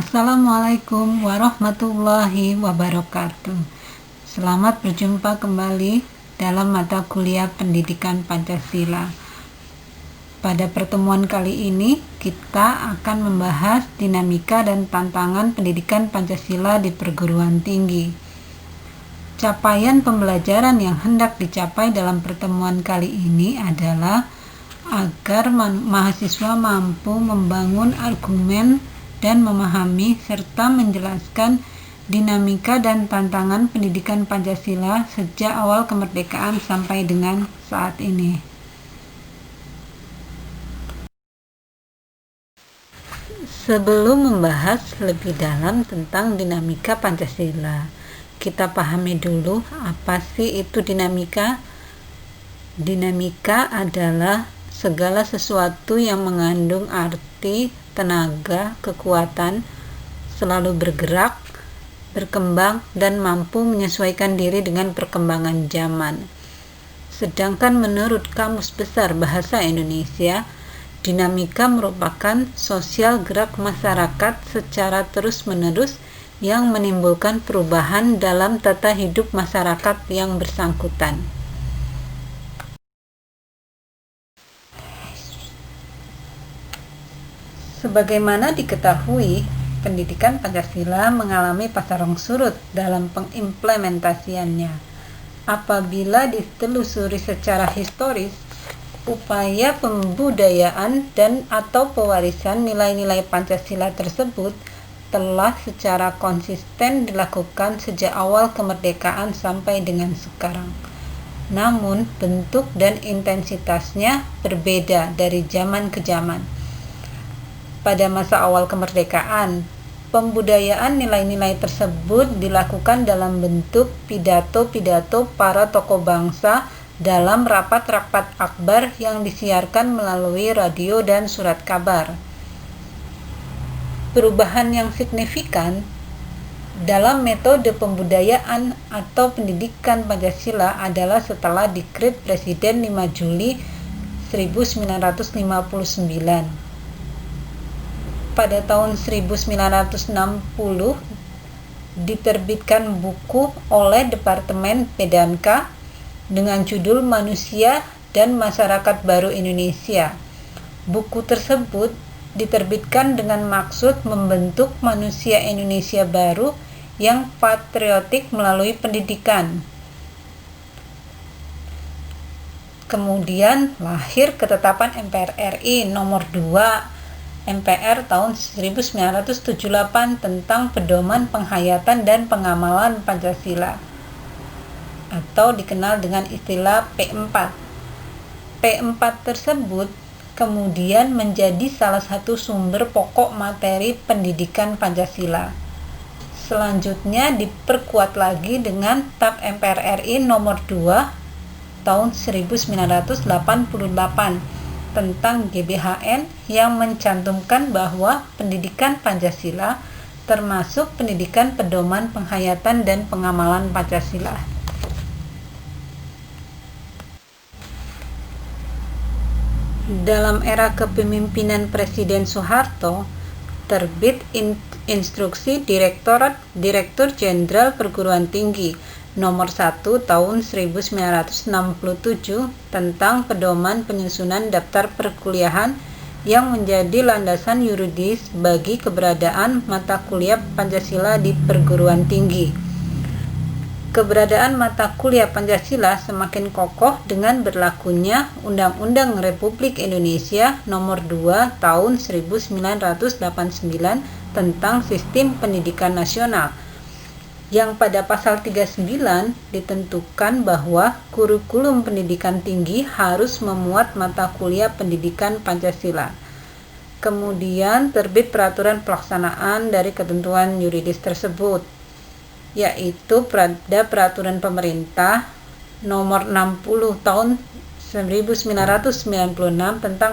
Assalamualaikum warahmatullahi wabarakatuh. Selamat berjumpa kembali dalam mata kuliah Pendidikan Pancasila. Pada pertemuan kali ini, kita akan membahas dinamika dan tantangan pendidikan Pancasila di perguruan tinggi. Capaian pembelajaran yang hendak dicapai dalam pertemuan kali ini adalah agar mahasiswa mampu membangun argumen dan memahami serta menjelaskan dinamika dan tantangan pendidikan Pancasila sejak awal kemerdekaan sampai dengan saat ini. Sebelum membahas lebih dalam tentang dinamika Pancasila, kita pahami dulu apa sih itu dinamika. Dinamika adalah segala sesuatu yang mengandung arti, tenaga, kekuatan, selalu bergerak, berkembang, dan mampu menyesuaikan diri dengan perkembangan zaman. Sedangkan menurut Kamus Besar Bahasa Indonesia, dinamika merupakan sosial gerak masyarakat secara terus-menerus yang menimbulkan perubahan dalam tata hidup masyarakat yang bersangkutan. Sebagaimana diketahui, pendidikan Pancasila mengalami pasang surut dalam pengimplementasiannya. Apabila ditelusuri secara historis, upaya pembudayaan dan atau pewarisan nilai-nilai Pancasila tersebut telah secara konsisten dilakukan sejak awal kemerdekaan sampai dengan sekarang. Namun, bentuk dan intensitasnya berbeda dari zaman ke zaman. Pada masa awal kemerdekaan, pembudayaan nilai-nilai tersebut dilakukan dalam bentuk pidato-pidato para tokoh bangsa dalam rapat-rapat akbar yang disiarkan melalui radio dan surat kabar. Perubahan yang signifikan dalam metode pembudayaan atau pendidikan Pancasila adalah setelah Dekret Presiden 5 Juli 1959. Pada tahun 1960 diterbitkan buku oleh Departemen Pedanka dengan judul Manusia dan Masyarakat Baru Indonesia. Buku tersebut diterbitkan dengan maksud membentuk manusia Indonesia baru yang patriotik melalui pendidikan. Kemudian lahir ketetapan MPR RI nomor 2 MPR tahun 1978 tentang pedoman penghayatan dan pengamalan Pancasila atau dikenal dengan istilah P4. P4 tersebut kemudian menjadi salah satu sumber pokok materi pendidikan Pancasila. Selanjutnya diperkuat lagi dengan TAP MPR RI nomor 2 tahun 1988 tentang GBHN yang mencantumkan bahwa pendidikan Pancasila termasuk pendidikan pedoman penghayatan dan pengamalan Pancasila. Dalam era kepemimpinan Presiden Soeharto, terbit Instruksi Direktur Jenderal Perguruan Tinggi Nomor 1 Tahun 1967 tentang pedoman penyusunan daftar perkuliahan yang menjadi landasan yuridis bagi keberadaan mata kuliah Pancasila di perguruan tinggi. Keberadaan mata kuliah Pancasila semakin kokoh dengan berlakunya Undang-Undang Republik Indonesia Nomor 2 Tahun 1989 tentang Sistem Pendidikan Nasional, yang pada pasal 39 ditentukan bahwa kurikulum pendidikan tinggi harus memuat mata kuliah pendidikan Pancasila. Kemudian terbit peraturan pelaksanaan dari ketentuan yuridis tersebut, yaitu Peraturan Pemerintah Nomor 60 Tahun 1996 tentang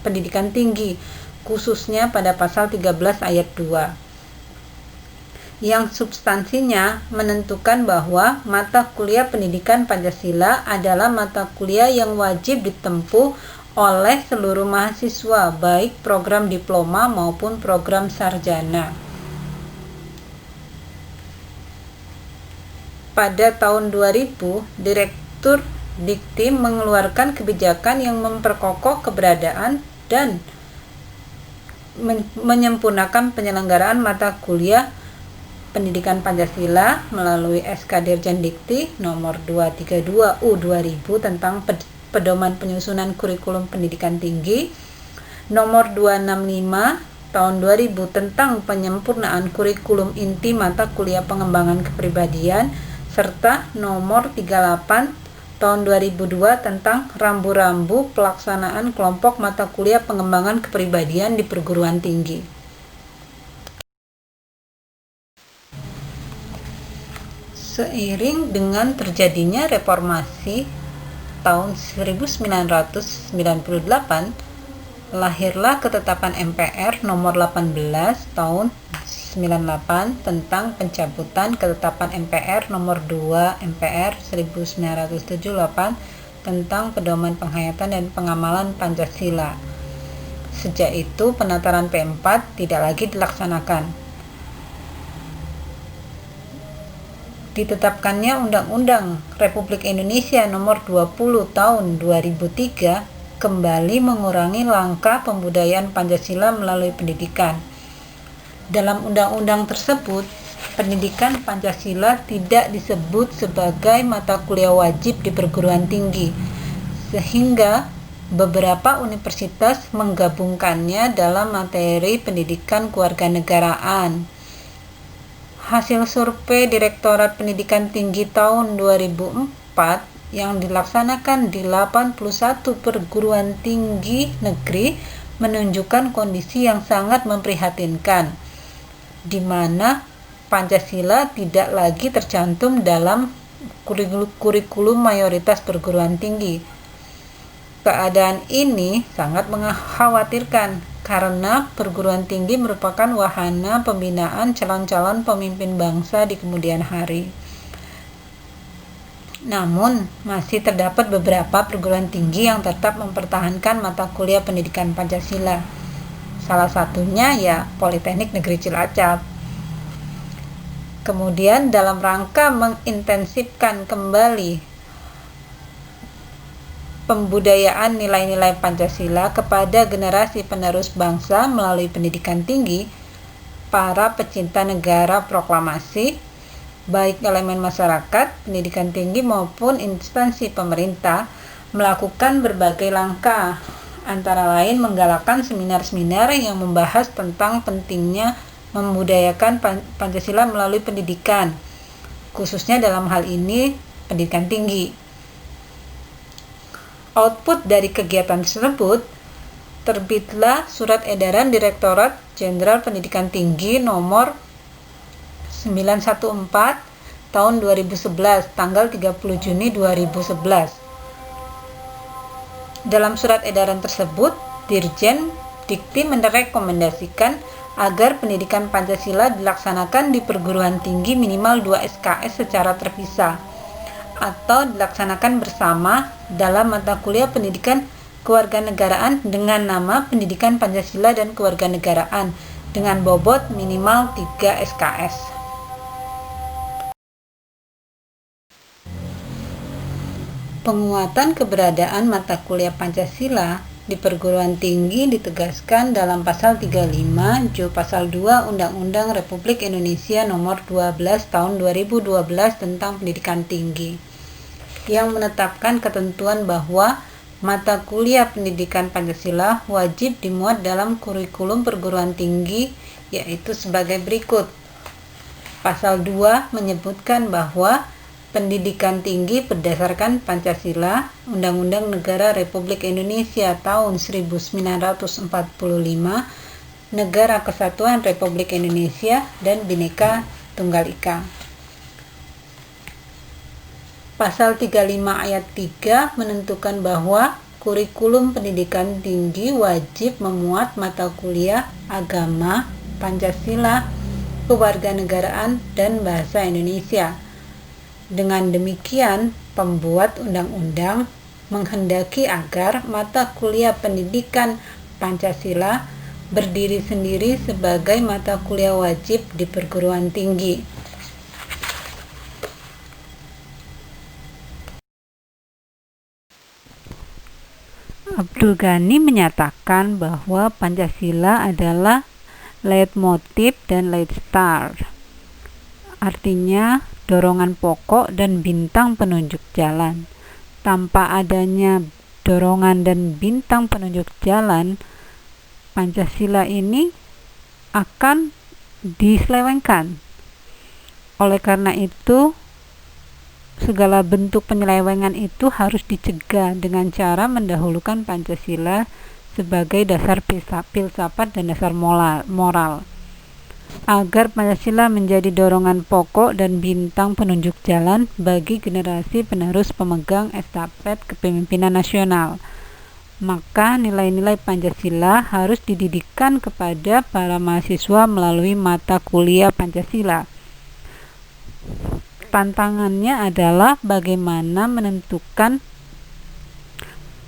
pendidikan tinggi, khususnya pada pasal 13 ayat 2. Yang substansinya menentukan bahwa mata kuliah pendidikan Pancasila adalah mata kuliah yang wajib ditempuh oleh seluruh mahasiswa, baik program diploma maupun program sarjana. pada tahun 2000, Direktur Dikti mengeluarkan kebijakan yang memperkokoh keberadaan dan menyempurnakan penyelenggaraan mata kuliah pendidikan Pancasila melalui SK Dirjen Dikti nomor 232 U2000 tentang pedoman penyusunan kurikulum pendidikan tinggi, nomor 265 tahun 2000 tentang penyempurnaan kurikulum inti mata kuliah pengembangan kepribadian, serta nomor 38 tahun 2002 tentang rambu-rambu pelaksanaan kelompok mata kuliah pengembangan kepribadian di perguruan tinggi. Seiring dengan terjadinya reformasi tahun 1998, lahirlah ketetapan MPR nomor 18 tahun 98 tentang pencabutan ketetapan MPR nomor 2 MPR 1978 tentang pedoman penghayatan dan pengamalan Pancasila. Sejak itu penataran P4 tidak lagi dilaksanakan. Ditetapkannya Undang-Undang Republik Indonesia nomor 20 tahun 2003 kembali mengurangi langkah pembudayaan Pancasila melalui pendidikan. Dalam undang-undang tersebut, pendidikan Pancasila tidak disebut sebagai mata kuliah wajib di perguruan tinggi, sehingga beberapa universitas menggabungkannya dalam materi pendidikan kewarganegaraan. Hasil survei Direktorat Pendidikan Tinggi tahun 2004 yang dilaksanakan di 81 perguruan tinggi negeri menunjukkan kondisi yang sangat memprihatinkan, di mana Pancasila tidak lagi tercantum dalam kurikulum mayoritas perguruan tinggi. Keadaan ini sangat mengkhawatirkan karena perguruan tinggi merupakan wahana pembinaan calon-calon pemimpin bangsa di kemudian hari. Namun, masih terdapat beberapa perguruan tinggi yang tetap mempertahankan mata kuliah pendidikan Pancasila. Salah satunya ya Politeknik Negeri Cilacap. Kemudian dalam rangka mengintensifkan kembali pembudayaan nilai-nilai Pancasila kepada generasi penerus bangsa melalui pendidikan tinggi, para pecinta negara proklamasi, baik elemen masyarakat, pendidikan tinggi maupun instansi pemerintah, melakukan berbagai langkah, antara lain menggalakkan seminar-seminar yang membahas tentang pentingnya membudayakan Pancasila melalui pendidikan, khususnya dalam hal ini pendidikan tinggi. Output dari kegiatan tersebut, terbitlah Surat Edaran Direktorat Jenderal Pendidikan Tinggi nomor 914 tahun 2011 tanggal 30 Juni 2011. Dalam surat edaran tersebut, Dirjen Dikti merekomendasikan agar pendidikan Pancasila dilaksanakan di perguruan tinggi minimal 2 SKS secara terpisah atau dilaksanakan bersama dalam mata kuliah pendidikan kewarganegaraan dengan nama Pendidikan Pancasila dan Kewarganegaraan dengan bobot minimal 3 SKS. Penguatan keberadaan mata kuliah Pancasila di perguruan tinggi ditegaskan dalam Pasal 35 Ju Pasal 2 Undang-Undang Republik Indonesia Nomor 12 Tahun 2012 tentang Pendidikan Tinggi, yang menetapkan ketentuan bahwa mata kuliah pendidikan Pancasila wajib dimuat dalam kurikulum perguruan tinggi, yaitu sebagai berikut. Pasal 2 menyebutkan bahwa pendidikan tinggi berdasarkan Pancasila, Undang-Undang Negara Republik Indonesia tahun 1945, Negara Kesatuan Republik Indonesia, dan Bhinneka Tunggal Ika. Pasal 35 ayat 3 menentukan bahwa kurikulum pendidikan tinggi wajib memuat mata kuliah agama, Pancasila, kewarganegaraan, dan bahasa Indonesia. Dengan demikian, pembuat undang-undang menghendaki agar mata kuliah pendidikan Pancasila berdiri sendiri sebagai mata kuliah wajib di perguruan tinggi. Abdul Ghani menyatakan bahwa Pancasila adalah leitmotif dan leitstar, artinya dorongan pokok dan bintang penunjuk jalan. Tanpa adanya dorongan dan bintang penunjuk jalan, Pancasila ini akan diselewengkan. Oleh karena itu, segala bentuk penyelewengan itu harus dicegah dengan cara mendahulukan Pancasila sebagai dasar filsafat dan dasar moral. Agar Pancasila menjadi dorongan pokok dan bintang penunjuk jalan bagi generasi penerus pemegang estafet kepemimpinan nasional, maka nilai-nilai Pancasila harus dididikkan kepada para mahasiswa melalui mata kuliah Pancasila. Tantangannya adalah bagaimana menentukan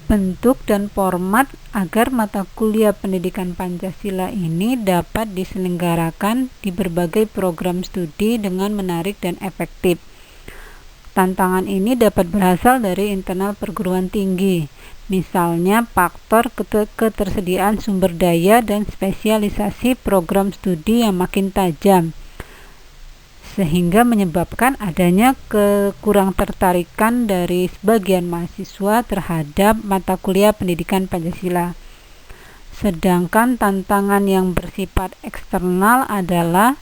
bentuk dan format agar mata kuliah pendidikan Pancasila ini dapat diselenggarakan di berbagai program studi dengan menarik dan efektif. Tantangan ini dapat berasal dari internal perguruan tinggi, misalnya faktor ketersediaan sumber daya dan spesialisasi program studi yang makin tajam, sehingga menyebabkan adanya kekurangtertarikan dari sebagian mahasiswa terhadap mata kuliah pendidikan Pancasila. Sedangkan tantangan yang bersifat eksternal adalah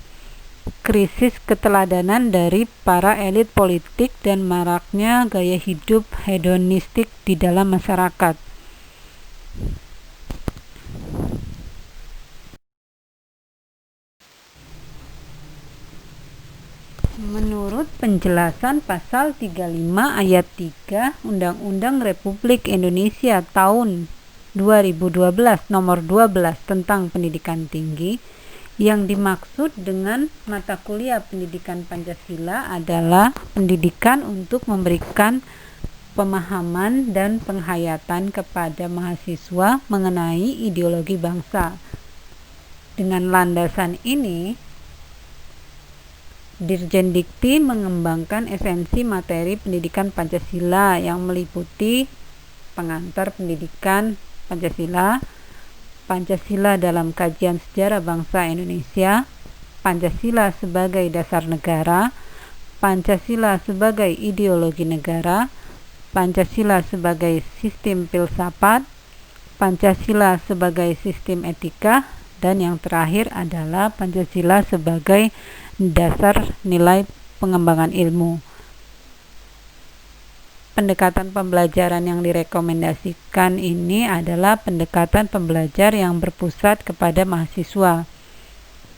krisis keteladanan dari para elit politik dan maraknya gaya hidup hedonistik di dalam masyarakat. Menurut penjelasan pasal 35 ayat 3 Undang-Undang Republik Indonesia tahun 2012 nomor 12 tentang pendidikan tinggi, yang dimaksud dengan mata kuliah pendidikan Pancasila adalah pendidikan untuk memberikan pemahaman dan penghayatan kepada mahasiswa mengenai ideologi bangsa. Dengan landasan ini, Dirjen Dikti mengembangkan esensi materi pendidikan Pancasila yang meliputi pengantar pendidikan Pancasila, Pancasila dalam kajian sejarah bangsa Indonesia, Pancasila sebagai dasar negara, Pancasila sebagai ideologi negara, Pancasila sebagai sistem filsafat, Pancasila sebagai sistem etika, dan yang terakhir adalah Pancasila sebagai dasar nilai pengembangan ilmu. Pendekatan pembelajaran yang direkomendasikan ini adalah pendekatan pembelajar yang berpusat kepada mahasiswa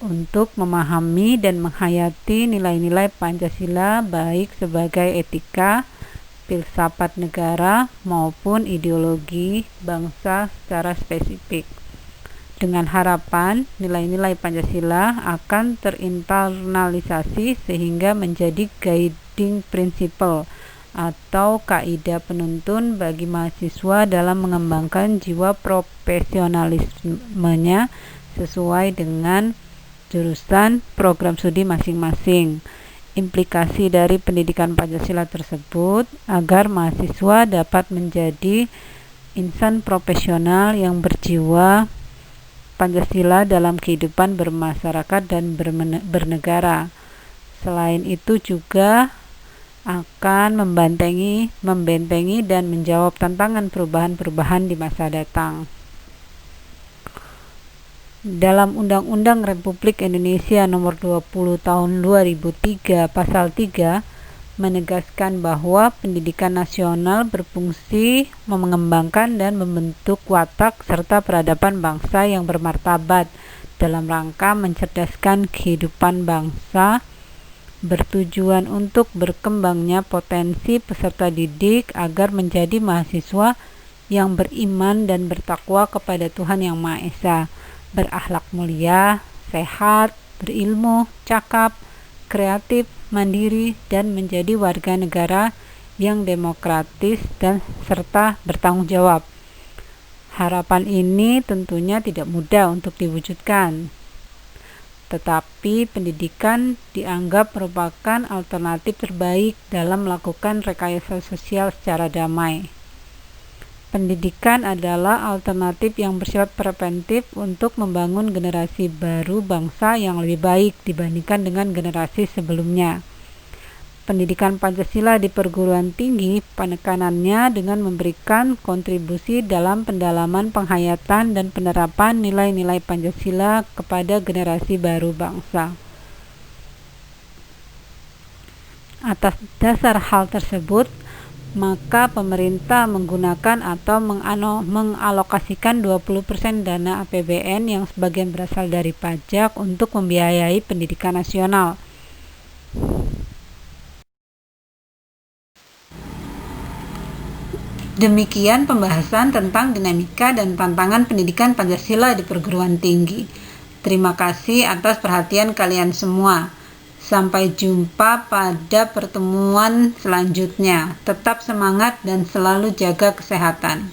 untuk memahami dan menghayati nilai-nilai Pancasila baik sebagai etika, filsafat negara maupun ideologi bangsa secara spesifik. Dengan harapan nilai-nilai Pancasila akan terinternalisasi sehingga menjadi guiding principle atau kaidah penuntun bagi mahasiswa dalam mengembangkan jiwa profesionalismenya sesuai dengan jurusan program studi masing-masing. Implikasi dari pendidikan Pancasila tersebut agar mahasiswa dapat menjadi insan profesional yang berjiwa Pancasila dalam kehidupan bermasyarakat dan bernegara. Selain itu juga akan membentengi dan menjawab tantangan perubahan-perubahan di masa datang. Dalam Undang-Undang Republik Indonesia Nomor 20 Tahun 2003 Pasal 3 menegaskan bahwa pendidikan nasional berfungsi mengembangkan dan membentuk watak serta peradaban bangsa yang bermartabat dalam rangka mencerdaskan kehidupan bangsa, bertujuan untuk berkembangnya potensi peserta didik agar menjadi mahasiswa yang beriman dan bertakwa kepada Tuhan Yang Maha Esa, berakhlak mulia, sehat, berilmu, cakap, kreatif, mandiri, dan menjadi warga negara yang demokratis dan serta bertanggung jawab. Harapan ini tentunya tidak mudah untuk diwujudkan, tetapi pendidikan dianggap merupakan alternatif terbaik dalam melakukan rekayasa sosial secara damai. Pendidikan adalah alternatif yang bersifat preventif untuk membangun generasi baru bangsa yang lebih baik dibandingkan dengan generasi sebelumnya. Pendidikan Pancasila di perguruan tinggi penekanannya dengan memberikan kontribusi dalam pendalaman penghayatan dan penerapan nilai-nilai Pancasila kepada generasi baru bangsa. Atas dasar hal tersebut, maka pemerintah menggunakan atau mengalokasikan 20% dana APBN yang sebagian berasal dari pajak untuk membiayai pendidikan nasional. Demikian pembahasan tentang dinamika dan tantangan pendidikan Pancasila di perguruan tinggi. Terima kasih atas perhatian kalian semua. Sampai jumpa pada pertemuan selanjutnya. Tetap semangat dan selalu jaga kesehatan.